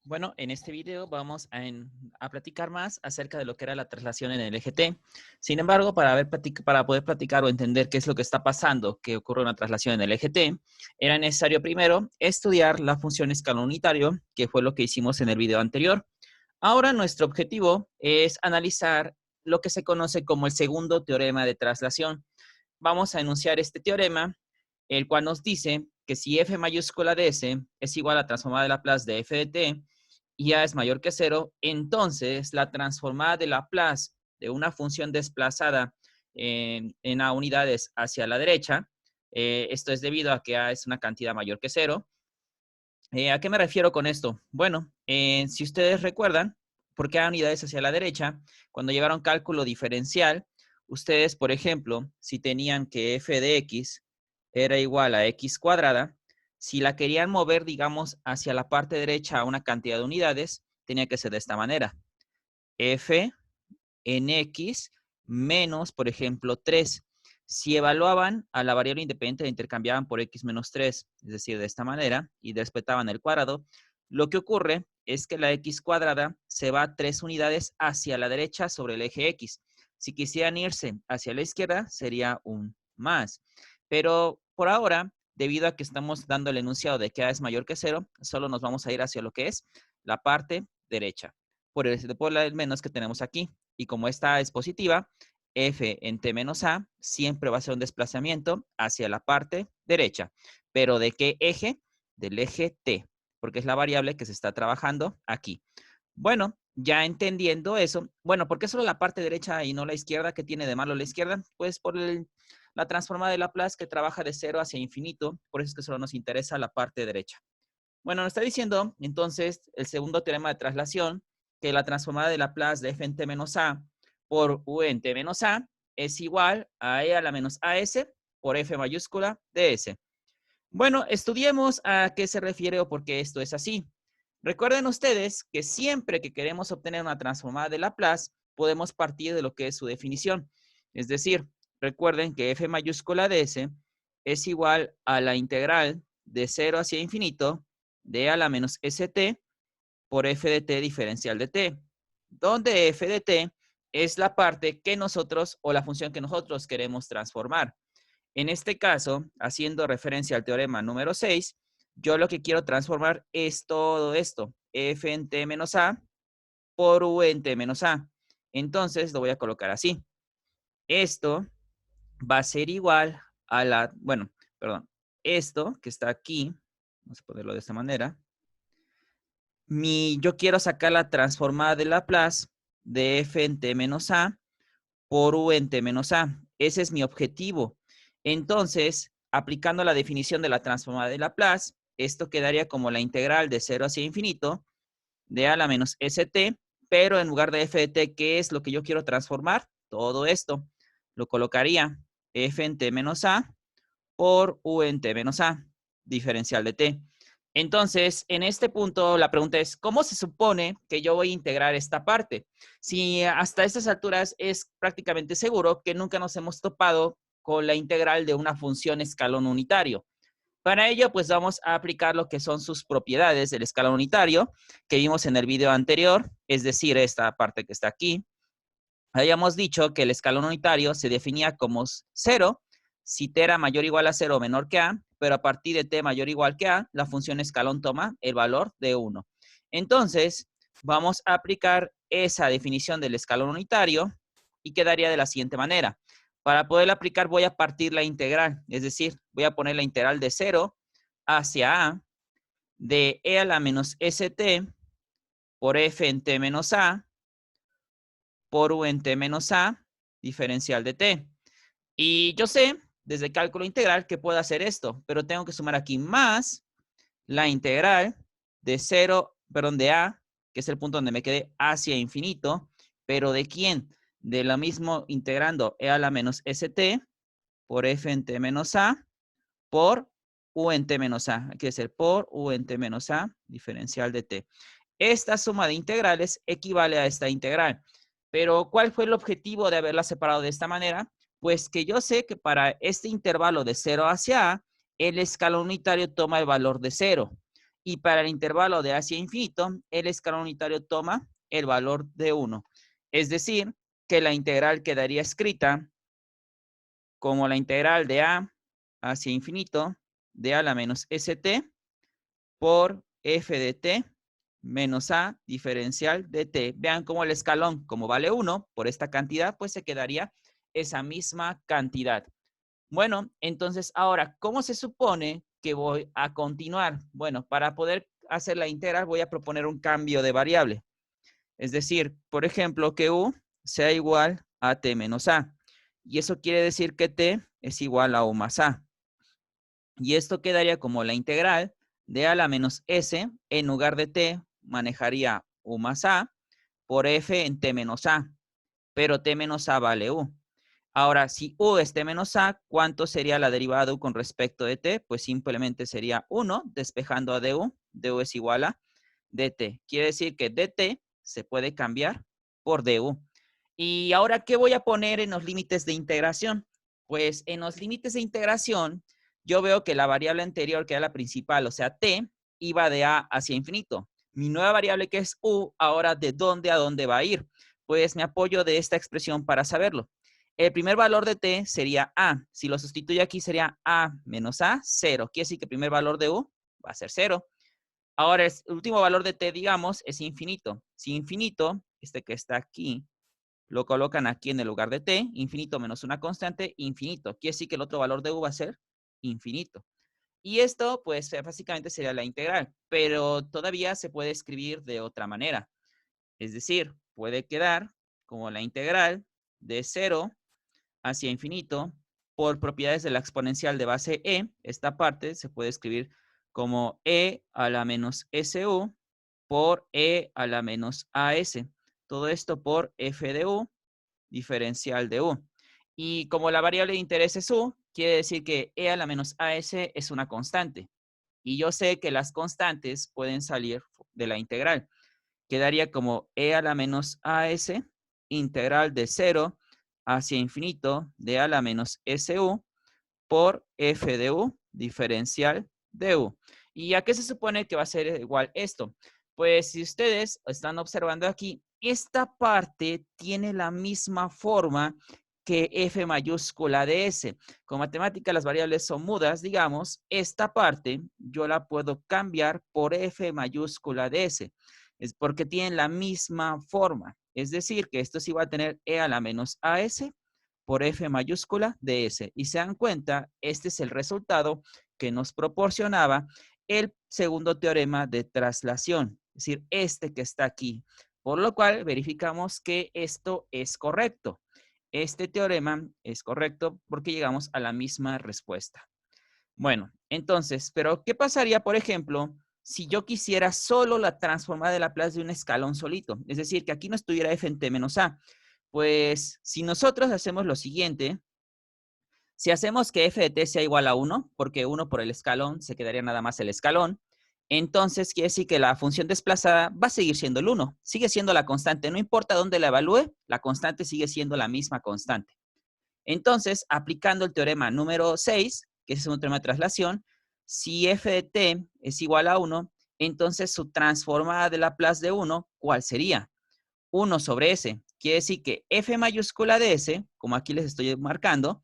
Bueno, en este video vamos a platicar más acerca de lo que era la traslación en el eje T. Sin embargo, para poder platicar o entender qué es lo que está pasando, que ocurre una traslación en el eje T, era necesario primero estudiar la función escalón unitario, que fue lo que hicimos en el video anterior. Ahora nuestro objetivo es analizar lo que se conoce como el segundo teorema de traslación. Vamos a enunciar este teorema, el cual nos dice que si f mayúscula de s es igual a la transformada de Laplace de f de t y a es mayor que 0, entonces la transformada de Laplace de una función desplazada en a unidades hacia la derecha, esto es debido a que a es una cantidad mayor que 0. ¿A qué me refiero con esto? Bueno, si ustedes recuerdan, ¿por qué a unidades hacia la derecha? Cuando llevaron cálculo diferencial, ustedes, por ejemplo, si tenían que f de x era igual a x cuadrada, si la querían mover, digamos, hacia la parte derecha a una cantidad de unidades, tenía que ser de esta manera. F en x menos, por ejemplo, 3. Si evaluaban a la variable independiente, la intercambiaban por x menos 3, es decir, de esta manera, y respetaban el cuadrado, lo que ocurre es que la x cuadrada se va 3 unidades hacia la derecha sobre el eje x. Si quisieran irse hacia la izquierda, sería un más. Pero por ahora, debido a que estamos dando el enunciado de que a es mayor que 0, solo nos vamos a ir hacia lo que es la parte derecha, por el menos que tenemos aquí. Y como esta es positiva, f en t menos a siempre va a ser un desplazamiento hacia la parte derecha. ¿Pero de qué eje? Del eje t, porque es la variable que se está trabajando aquí. Bueno, ya entendiendo eso, bueno, ¿por qué solo la parte derecha y no la izquierda? ¿Qué tiene de malo la izquierda? Pues por la transformada de Laplace que trabaja de 0 hacia infinito, por eso es que solo nos interesa la parte derecha. Bueno, nos está diciendo entonces el segundo teorema de traslación, que la transformada de Laplace de f en t menos a por u en t menos a es igual a e a la menos as por f mayúscula de s. Bueno, estudiemos a qué se refiere o por qué esto es así. Recuerden ustedes que siempre que queremos obtener una transformada de Laplace, podemos partir de lo que es su definición. Es decir, recuerden que f mayúscula de s es igual a la integral de 0 hacia infinito de a la menos st por f de t diferencial de t, donde f de t es la parte que nosotros o la función que nosotros queremos transformar. En este caso, haciendo referencia al teorema número 6, yo lo que quiero transformar es todo esto, f en t menos a por u en t menos a. Entonces lo voy a colocar así. Esto va a ser igual a la, bueno, perdón, esto que está aquí, vamos a ponerlo de esta manera. Yo quiero sacar la transformada de Laplace de f en t menos a por u en t menos a. Ese es mi objetivo. Entonces, aplicando la definición de la transformada de Laplace, esto quedaría como la integral de 0 hacia infinito de a la menos st, pero en lugar de f de t, ¿qué es lo que yo quiero transformar? Todo esto. Lo colocaría f en t menos a por u en t menos a, diferencial de t. Entonces, en este punto, la pregunta es, ¿cómo se supone que yo voy a integrar esta parte? Si hasta estas alturas es prácticamente seguro que nunca nos hemos topado con la integral de una función escalón unitario. Para ello, pues vamos a aplicar lo que son sus propiedades del escalón unitario que vimos en el video anterior, es decir, esta parte que está aquí. Habíamos dicho que el escalón unitario se definía como 0 si t era mayor o igual a 0 o menor que a, pero a partir de t mayor o igual que a, la función escalón toma el valor de 1. Entonces, vamos a aplicar esa definición del escalón unitario y quedaría de la siguiente manera. Para poder aplicar voy a partir la integral, es decir, voy a poner la integral de 0 hacia a de e a la menos st por f en t menos a por u en t menos a diferencial de t. Y yo sé desde cálculo integral que puedo hacer esto, pero tengo que sumar aquí más la integral de 0, perdón, de a, que es el punto donde me quedé, hacia infinito, pero ¿de quién? De lo mismo integrando e a la menos st por f en t menos a por u en t menos a. Aquí es el por u en t menos a diferencial de t. Esta suma de integrales equivale a esta integral. Pero, ¿cuál fue el objetivo de haberla separado de esta manera? Pues que yo sé que para este intervalo de 0 hacia a, el escalón unitario toma el valor de 0. Y para el intervalo de hacia infinito, el escalón unitario toma el valor de 1. Es decir, que la integral quedaría escrita como la integral de a hacia infinito de a a la menos st por f de t menos a diferencial de t. Vean cómo el escalón, como vale 1 por esta cantidad, pues se quedaría esa misma cantidad. Bueno, entonces ahora, ¿cómo se supone que voy a continuar? Bueno, para poder hacer la integral voy a proponer un cambio de variable. Es decir, por ejemplo, que u sea igual a t menos a. Y eso quiere decir que t es igual a u más a. Y esto quedaría como la integral de a la menos s, en lugar de t, manejaría u más a por f en t menos a. Pero t menos a vale u. Ahora, si u es t menos a, ¿cuánto sería la derivada de u con respecto de t? Pues simplemente sería 1, despejando a du. Du es igual a dt. Quiere decir que dt se puede cambiar por du. Y ahora, ¿qué voy a poner en los límites de integración? Pues en los límites de integración, yo veo que la variable anterior, que era la principal, o sea, t, iba de a hacia infinito. Mi nueva variable, que es u, ahora, ¿de dónde a dónde va a ir? Pues me apoyo de esta expresión para saberlo. El primer valor de t sería a. Si lo sustituyo aquí sería a menos a, 0. Quiere decir que el primer valor de u va a ser 0. Ahora, el último valor de t, digamos, es infinito. Si infinito, este que está aquí, lo colocan aquí en el lugar de t, infinito menos una constante, infinito. Quiere decir que el otro valor de u va a ser infinito. Y esto, pues, básicamente sería la integral, pero todavía se puede escribir de otra manera. Es decir, puede quedar como la integral de 0 hacia infinito por propiedades de la exponencial de base e. Esta parte se puede escribir como e a la menos su por e a la menos as. Todo esto por f de u diferencial de u. Y como la variable de interés es u, quiere decir que e a la menos as es una constante. Y yo sé que las constantes pueden salir de la integral. Quedaría como e a la menos as integral de 0 hacia infinito de a la menos su por f de u diferencial de u. ¿Y a qué se supone que va a ser igual esto? Pues si ustedes están observando aquí, esta parte tiene la misma forma que f mayúscula de s. Con matemática las variables son mudas, digamos, esta parte yo la puedo cambiar por f mayúscula de s. Es porque tienen la misma forma. Es decir, que esto sí va a tener e a la menos as por f mayúscula de s. Y se dan cuenta, este es el resultado que nos proporcionaba el segundo teorema de traslación, es decir, este que está aquí. Por lo cual verificamos que esto es correcto. Este teorema es correcto porque llegamos a la misma respuesta. Bueno, entonces, pero ¿qué pasaría, por ejemplo, si yo quisiera solo la transformada de Laplace de un escalón solito? Es decir, que aquí no estuviera f en t menos a. Pues si nosotros hacemos lo siguiente, si hacemos que f de t sea igual a 1, porque 1 por el escalón se quedaría nada más el escalón, entonces quiere decir que la función desplazada va a seguir siendo el 1. Sigue siendo la constante. No importa dónde la evalúe, la constante sigue siendo la misma constante. Entonces, aplicando el teorema número 6, que es un teorema de traslación, si f de t es igual a 1, entonces su transformada de Laplace de 1, ¿cuál sería? 1 sobre s. Quiere decir que f mayúscula de s, como aquí les estoy marcando,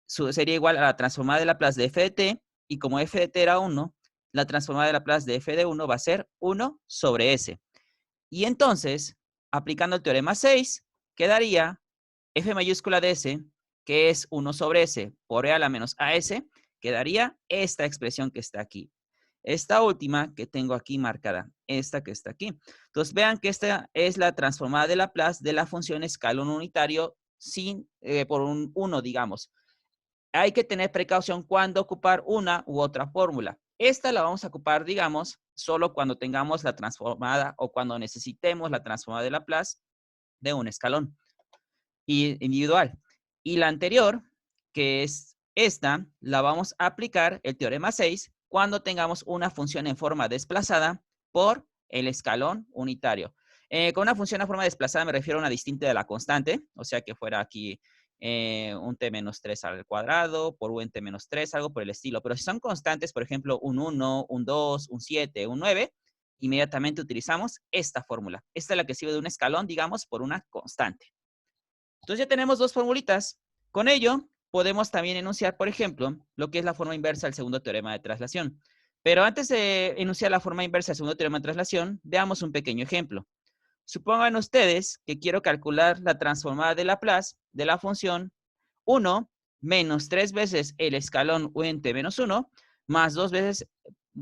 sería igual a la transformada de Laplace de f de t, y como f de t era 1, la transformada de Laplace de f de 1 va a ser 1 sobre s. Y entonces, aplicando el teorema 6, quedaría f mayúscula de s, que es 1 sobre s por e a la menos as, quedaría esta expresión que está aquí. Esta última que tengo aquí marcada, esta que está aquí. Entonces vean que esta es la transformada de Laplace de la función escalón unitario por un 1, digamos. Hay que tener precaución cuando ocupar una u otra fórmula. Esta la vamos a ocupar, digamos, solo cuando tengamos la transformada o cuando necesitemos la transformada de Laplace de un escalón individual. Y la anterior, que es esta, la vamos a aplicar el teorema 6 cuando tengamos una función en forma desplazada por el escalón unitario. Con una función en forma desplazada me refiero a una distinta de la constante, o sea que fuera aquí un t menos 3 al cuadrado, por u en t menos 3, algo por el estilo. Pero si son constantes, por ejemplo, un 1, un 2, un 7, un 9, inmediatamente utilizamos esta fórmula. Esta es la que sirve de un escalón, digamos, por una constante. Entonces ya tenemos dos formulitas. Con ello, podemos también enunciar, por ejemplo, lo que es la forma inversa del segundo teorema de traslación. Pero antes de enunciar la forma inversa del segundo teorema de traslación, veamos un pequeño ejemplo. Supongan ustedes que quiero calcular la transformada de Laplace de la función 1 menos 3 veces el escalón u en t menos 1 más 2 veces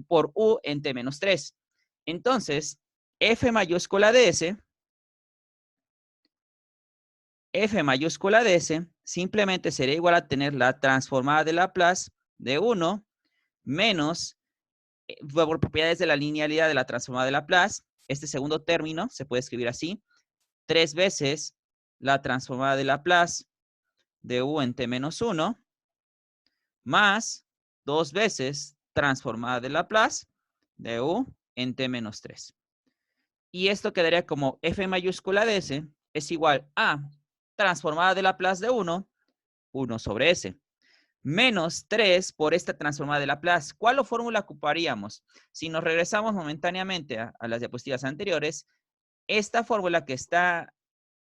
por u en t menos 3. Entonces, f mayúscula de s simplemente sería igual a tener la transformada de Laplace de 1 menos, por propiedades de la linealidad de la transformada de Laplace, este segundo término se puede escribir así, 3 veces la transformada de Laplace de u en t menos 1 más 2 veces transformada de Laplace de u en t menos 3. Y esto quedaría como f mayúscula de s es igual a transformada de Laplace de 1, 1 sobre s, menos 3 por esta transformada de Laplace. ¿Cuál fórmula ocuparíamos? Si nos regresamos momentáneamente a las diapositivas anteriores, esta fórmula que está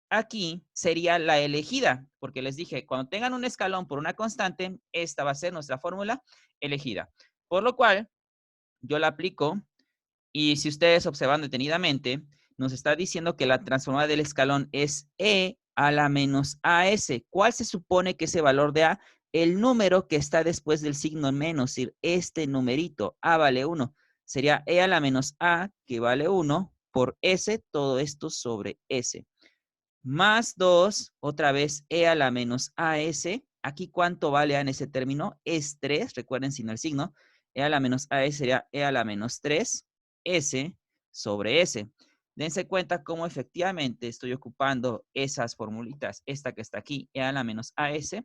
aquí sería la elegida, porque les dije, cuando tengan un escalón por una constante, esta va a ser nuestra fórmula elegida. Por lo cual, yo la aplico y si ustedes observan detenidamente, nos está diciendo que la transformada del escalón es e a la menos as. ¿Cuál se supone que ese valor de a? El número que está después del signo menos, es decir, este numerito, a vale 1. Sería e a la menos a, que vale 1, por s, todo esto sobre s. Más 2, otra vez e a la menos as. Aquí, ¿cuánto vale a en ese término? Es 3, recuerden sin el signo. E a la menos as sería e a la menos 3, s sobre s. Dense cuenta cómo efectivamente estoy ocupando esas formulitas. Esta que está aquí, e a la menos as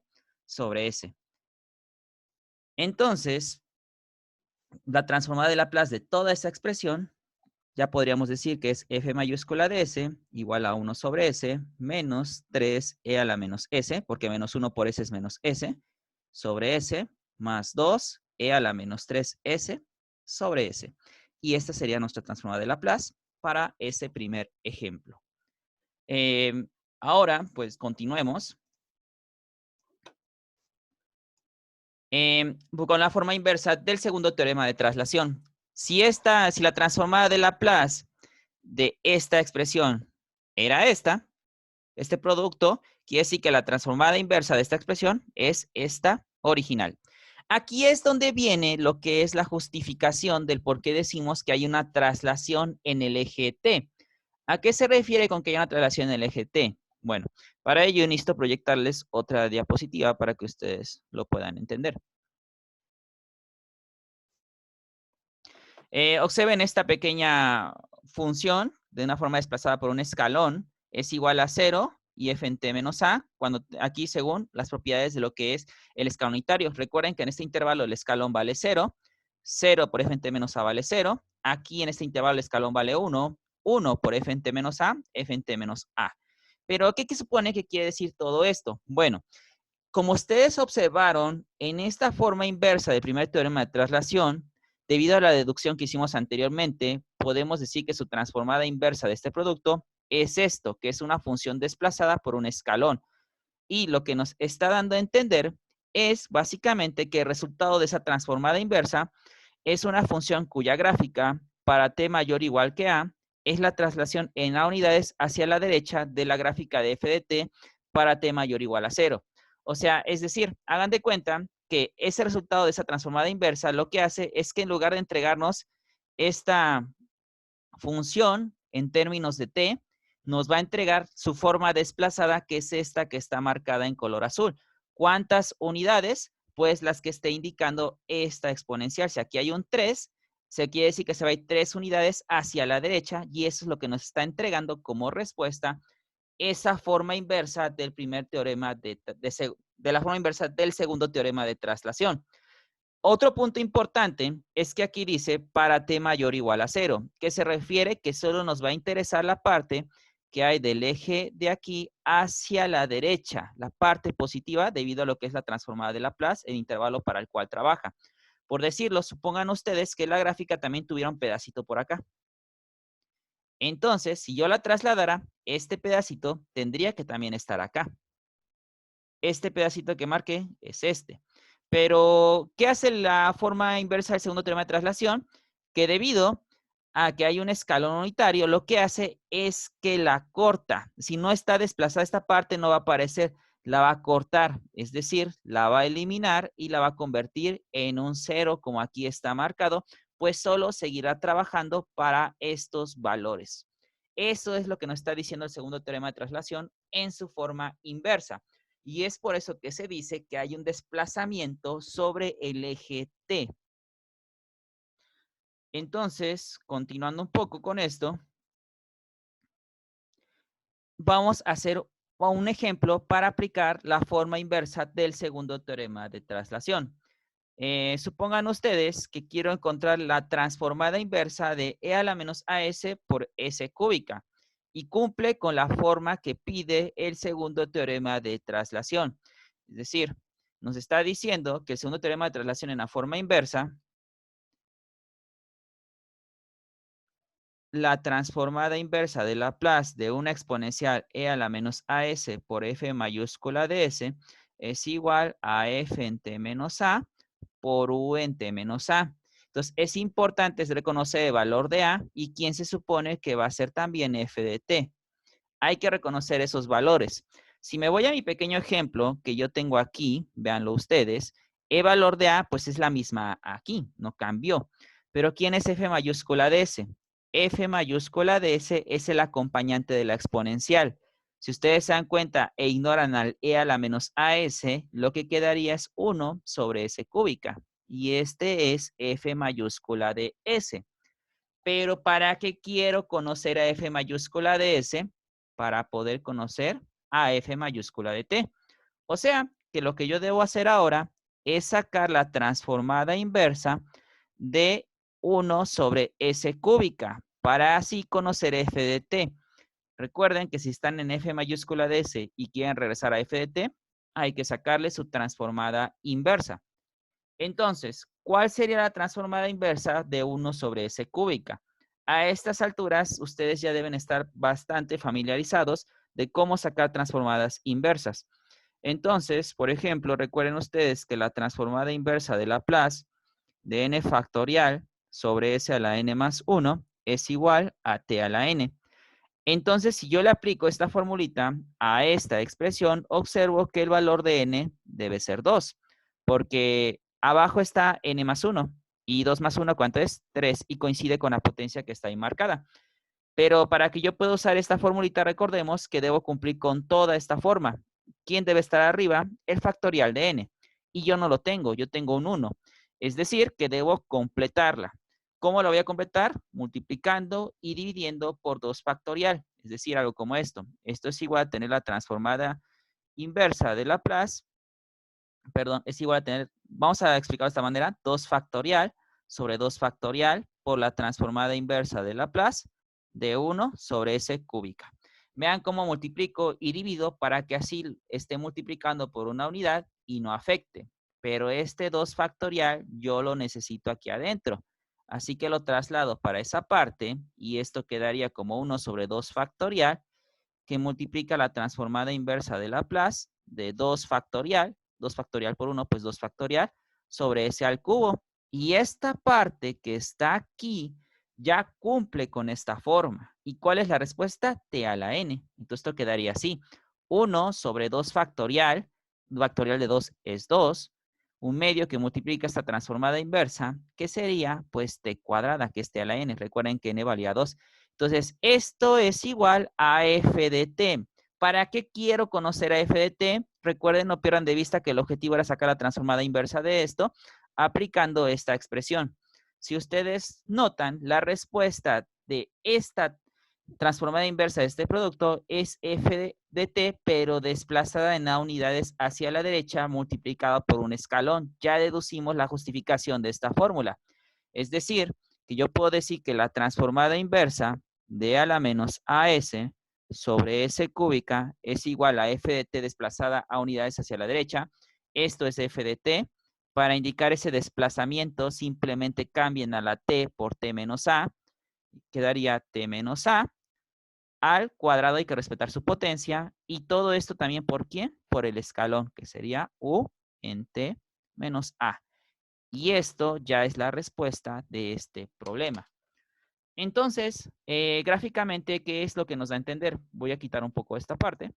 sobre s. Entonces, la transformada de Laplace de toda esa expresión ya podríamos decir que es f mayúscula de s igual a 1 sobre s menos 3e a la menos s, porque menos 1 por s es menos s, sobre s más 2e a la menos 3s sobre s. Y esta sería nuestra transformada de Laplace para ese primer ejemplo. Ahora, pues continuemos. Con la forma inversa del segundo teorema de traslación. Si la transformada de Laplace de esta expresión era este producto, quiere decir que la transformada inversa de esta expresión es esta original. Aquí es donde viene lo que es la justificación del por qué decimos que hay una traslación en el eje T. ¿A qué se refiere con que hay una traslación en el eje T? Bueno, para ello necesito proyectarles otra diapositiva para que ustedes lo puedan entender. Observen esta pequeña función de una forma desplazada por un escalón. Es igual a 0 y f en t menos a, cuando aquí según las propiedades de lo que es el escalón unitario. Recuerden que en este intervalo el escalón vale 0, 0 por f en t menos a vale 0. Aquí en este intervalo el escalón vale 1, 1 por f en t menos a, f en t menos a. Pero, ¿qué supone que quiere decir todo esto? Bueno, como ustedes observaron, en esta forma inversa del primer teorema de traslación, debido a la deducción que hicimos anteriormente, podemos decir que su transformada inversa de este producto es esto, que es una función desplazada por un escalón. Y lo que nos está dando a entender es básicamente que el resultado de esa transformada inversa es una función cuya gráfica para t mayor o igual que a es la traslación en a unidades hacia la derecha de la gráfica de f de t para t mayor o igual a 0. O sea, es decir, hagan de cuenta que ese resultado de esa transformada inversa lo que hace es que en lugar de entregarnos esta función en términos de t, nos va a entregar su forma desplazada, que es esta que está marcada en color azul. ¿Cuántas unidades? Pues las que esté indicando esta exponencial. Si aquí hay un 3, se quiere decir que se va a ir 3 unidades hacia la derecha y eso es lo que nos está entregando como respuesta esa forma inversa del primer teorema de la forma inversa del segundo teorema de traslación. Otro punto importante es que aquí dice para t mayor o igual a 0, que se refiere que solo nos va a interesar la parte que hay del eje de aquí hacia la derecha, la parte positiva, debido a lo que es la transformada de Laplace, el intervalo para el cual trabaja. Por decirlo, supongan ustedes que la gráfica también tuviera un pedacito por acá. Entonces, si yo la trasladara, este pedacito tendría que también estar acá. Este pedacito que marqué es este. Pero, ¿qué hace la forma inversa del segundo teorema de traslación? Que debido a que hay un escalón unitario, lo que hace es que la corta. Si no está desplazada esta parte, no va a aparecer. La va a cortar, es decir, la va a eliminar y la va a convertir en un cero, como aquí está marcado, pues solo seguirá trabajando para estos valores. Eso es lo que nos está diciendo el segundo teorema de traslación en su forma inversa. Y es por eso que se dice que hay un desplazamiento sobre el eje T. Entonces, continuando un poco con esto, vamos a hacer un ejemplo para aplicar la forma inversa del segundo teorema de traslación. Supongan ustedes que quiero encontrar la transformada inversa de e a la menos as por s cúbica y cumple con la forma que pide el segundo teorema de traslación. Es decir, nos está diciendo que el segundo teorema de traslación en la forma inversa, la transformada inversa de Laplace de una exponencial e a la menos as por f mayúscula de s es igual a f en t menos a por u en t menos a. Entonces, es importante reconocer el valor de a y quién se supone que va a ser también f de t. Hay que reconocer esos valores. Si me voy a mi pequeño ejemplo que yo tengo aquí, véanlo ustedes, el valor de a pues es la misma aquí, no cambió. Pero ¿quién es f mayúscula de s? F mayúscula de s es el acompañante de la exponencial. Si ustedes se dan cuenta e ignoran al e a la menos as, lo que quedaría es 1 sobre s cúbica. Y este es f mayúscula de s. Pero ¿para qué quiero conocer a f mayúscula de s? Para poder conocer a f mayúscula de t. O sea, que lo que yo debo hacer ahora es sacar la transformada inversa de 1 sobre s cúbica para así conocer f de t. Recuerden que si están en f mayúscula de s y quieren regresar a f de t, hay que sacarle su transformada inversa. Entonces, ¿cuál sería la transformada inversa de 1 sobre s cúbica? A estas alturas, ustedes ya deben estar bastante familiarizados de cómo sacar transformadas inversas. Entonces, por ejemplo, recuerden ustedes que la transformada inversa de Laplace de n factorial sobre s a la n más 1 es igual a t a la n. Entonces, si yo le aplico esta formulita a esta expresión, observo que el valor de n debe ser 2, porque abajo está n más 1 y 2 más 1, ¿cuánto es? 3 y coincide con la potencia que está ahí marcada. Pero para que yo pueda usar esta formulita, recordemos que debo cumplir con toda esta forma. ¿Quién debe estar arriba? El factorial de n. Y yo no lo tengo, yo tengo un 1. Es decir, que debo completarla. ¿Cómo lo voy a completar? Multiplicando y dividiendo por 2 factorial. Es decir, algo como esto. Esto es igual a tener la transformada inversa de Laplace. Perdón, es igual a tener, vamos a explicarlo de esta manera, 2 factorial sobre 2 factorial por la transformada inversa de Laplace de 1 sobre s cúbica. Vean cómo multiplico y divido para que así esté multiplicando por una unidad y no afecte. Pero este 2 factorial yo lo necesito aquí adentro. Así que lo traslado para esa parte y esto quedaría como 1 sobre 2 factorial que multiplica la transformada inversa de Laplace de 2 factorial, 2 factorial por 1, pues 2 factorial, sobre s al cubo. Y esta parte que está aquí ya cumple con esta forma. ¿Y cuál es la respuesta? T a la n. Entonces esto quedaría así. 1 sobre 2 factorial de 2 es 2, un medio que multiplica esta transformada inversa, que sería pues t cuadrada, que es t a la n. Recuerden que n valía 2. Entonces, esto es igual a f de t. ¿Para qué quiero conocer a f de t? Recuerden, no pierdan de vista que el objetivo era sacar la transformada inversa de esto, aplicando esta expresión. Si ustedes notan, la respuesta de esta transformada inversa de este producto es f de t, pero desplazada en a unidades hacia la derecha, multiplicada por un escalón. Ya deducimos la justificación de esta fórmula. Es decir, que yo puedo decir que la transformada inversa de a la menos as sobre S cúbica es igual a f de t desplazada a unidades hacia la derecha. Esto es f de t. Para indicar ese desplazamiento, simplemente cambien a la t por t menos a. Quedaría t menos a. Al cuadrado hay que respetar su potencia. Y todo esto también, ¿por quién? Por el escalón, que sería u en t menos a. Y esto ya es la respuesta de este problema. Entonces, gráficamente, ¿qué es lo que nos da a entender? Voy a quitar un poco esta parte.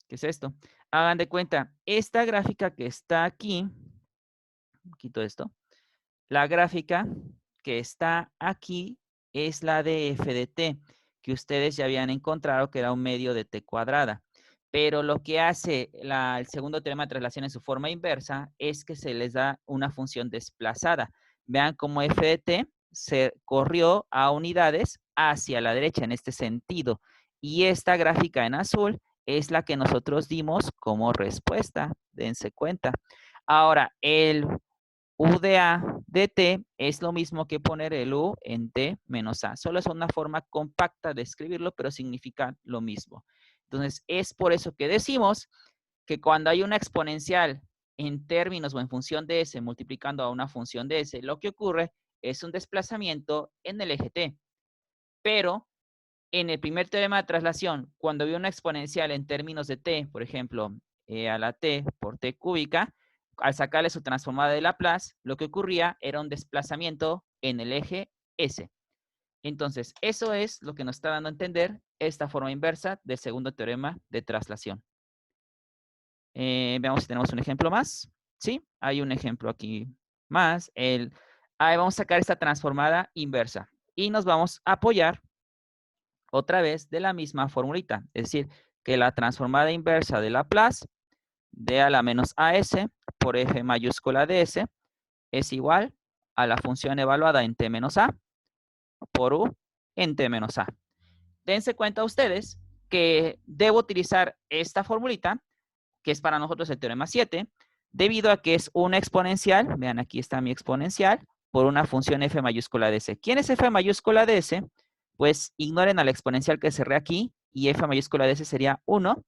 ¿Qué es esto? Hagan de cuenta, esta gráfica que está aquí, quito esto, la gráfica que está aquí es la de f de t, que ustedes ya habían encontrado que era un medio de t cuadrada. Pero lo que hace el segundo teorema de traslación en su forma inversa es que se les da una función desplazada. Vean cómo f de t se corrió a unidades hacia la derecha en este sentido. Y esta gráfica en azul es la que nosotros dimos como respuesta. Dense cuenta. Ahora, el U de A de T es lo mismo que poner el U en T menos A. Solo es una forma compacta de escribirlo, pero significa lo mismo. Entonces, es por eso que decimos que cuando hay una exponencial en términos o en función de S multiplicando a una función de S, lo que ocurre es un desplazamiento en el eje T. Pero en el primer teorema de traslación, cuando había una exponencial en términos de T, por ejemplo, a la T por T cúbica, al sacarle su transformada de Laplace, lo que ocurría era un desplazamiento en el eje S. Entonces, eso es lo que nos está dando a entender esta forma inversa del segundo teorema de traslación. Veamos si tenemos un ejemplo más. Sí, hay un ejemplo aquí más. Vamos a sacar esta transformada inversa y nos vamos a apoyar otra vez de la misma formulita. Es decir, que la transformada inversa de Laplace de a la menos AS por f mayúscula de S es igual a la función evaluada en t menos a por u en t menos a. Dense cuenta ustedes que debo utilizar esta formulita, que es para nosotros el teorema 7, debido a que es una exponencial, vean aquí está mi exponencial, por una función f mayúscula de S. ¿Quién es f mayúscula de S? Pues ignoren a la exponencial que cerré aquí y f mayúscula de S sería 1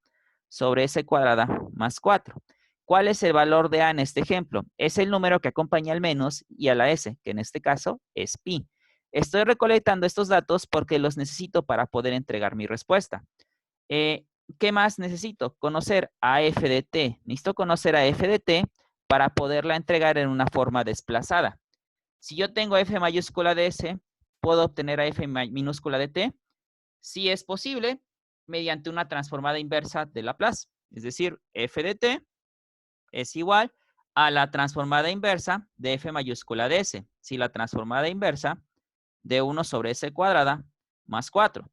sobre S cuadrada más 4. ¿Cuál es el valor de A en este ejemplo? Es el número que acompaña al menos y a la S, que en este caso es pi. Estoy recolectando estos datos porque los necesito para poder entregar mi respuesta. ¿Qué más necesito? Conocer a f de t. Necesito conocer a f de t para poderla entregar en una forma desplazada. Si yo tengo f mayúscula de S, ¿puedo obtener a f minúscula de t? Sí es posible mediante una transformada inversa de Laplace. Es decir, f de t es igual a la transformada inversa de f mayúscula de S. Si la transformada inversa de 1 sobre S cuadrada más 4.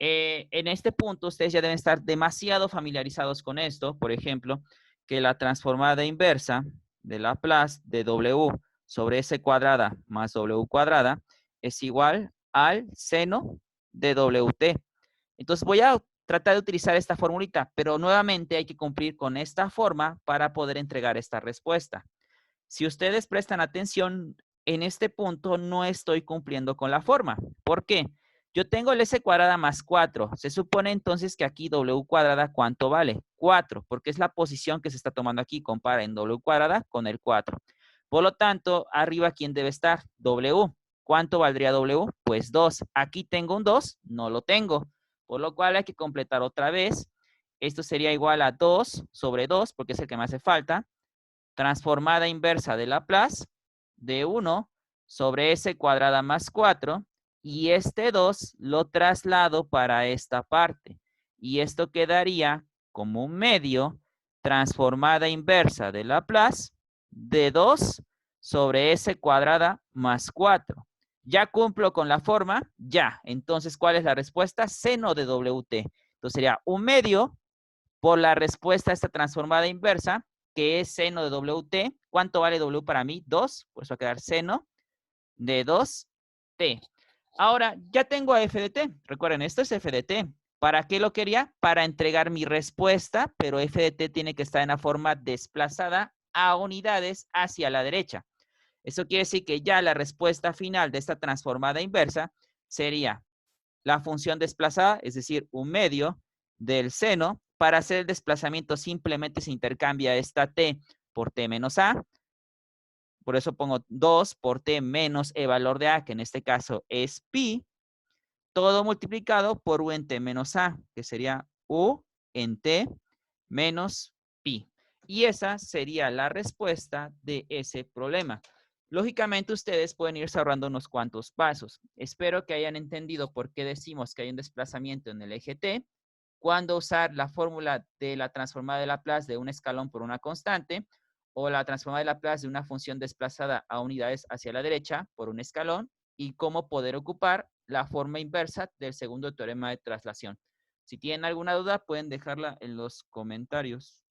En este punto, ustedes ya deben estar demasiado familiarizados con esto. Por ejemplo, que la transformada inversa de Laplace de W sobre S cuadrada más W cuadrada es igual al seno de WT. Entonces voy a tratar de utilizar esta formulita, pero nuevamente hay que cumplir con esta forma para poder entregar esta respuesta. Si ustedes prestan atención, en este punto no estoy cumpliendo con la forma. ¿Por qué? Yo tengo el S cuadrada más 4. Se supone entonces que aquí W cuadrada, ¿cuánto vale? 4, porque es la posición que se está tomando aquí. Comparen W cuadrada con el 4. Por lo tanto, arriba, ¿quién debe estar? W. ¿Cuánto valdría W? Pues 2. Aquí tengo un 2, no lo tengo. Por lo cual hay que completar otra vez. Esto sería igual a 2 sobre 2, porque es el que me hace falta. Transformada inversa de Laplace de 1 sobre S cuadrada más 4. Y este 2 lo traslado para esta parte. Y esto quedaría como un medio transformada inversa de Laplace de 2 sobre S cuadrada más 4. ¿Ya cumplo con la forma? Ya. Entonces, ¿cuál es la respuesta? Seno de WT. Entonces sería un medio por la respuesta a esta transformada inversa, que es seno de WT. ¿Cuánto vale W para mí? 2. Por eso va a quedar seno de 2T. Ahora, ya tengo a f de t. Recuerden, esto es f de t. ¿Para qué lo quería? Para entregar mi respuesta, pero f de t tiene que estar en la forma desplazada a unidades hacia la derecha. Eso quiere decir que ya la respuesta final de esta transformada inversa sería la función desplazada, es decir, un medio del seno. Para hacer el desplazamiento simplemente se intercambia esta t por t menos a. Por eso pongo 2 por t menos e valor de a, que en este caso es pi, todo multiplicado por u en t menos a, que sería u en t menos pi. Y esa sería la respuesta de ese problema. Lógicamente, ustedes pueden irse ahorrando unos cuantos pasos. Espero que hayan entendido por qué decimos que hay un desplazamiento en el eje t, cuándo usar la fórmula de la transformada de Laplace de un escalón por una constante, o la transformada de Laplace de una función desplazada a unidades hacia la derecha por un escalón, y cómo poder ocupar la forma inversa del segundo teorema de traslación. Si tienen alguna duda, pueden dejarla en los comentarios.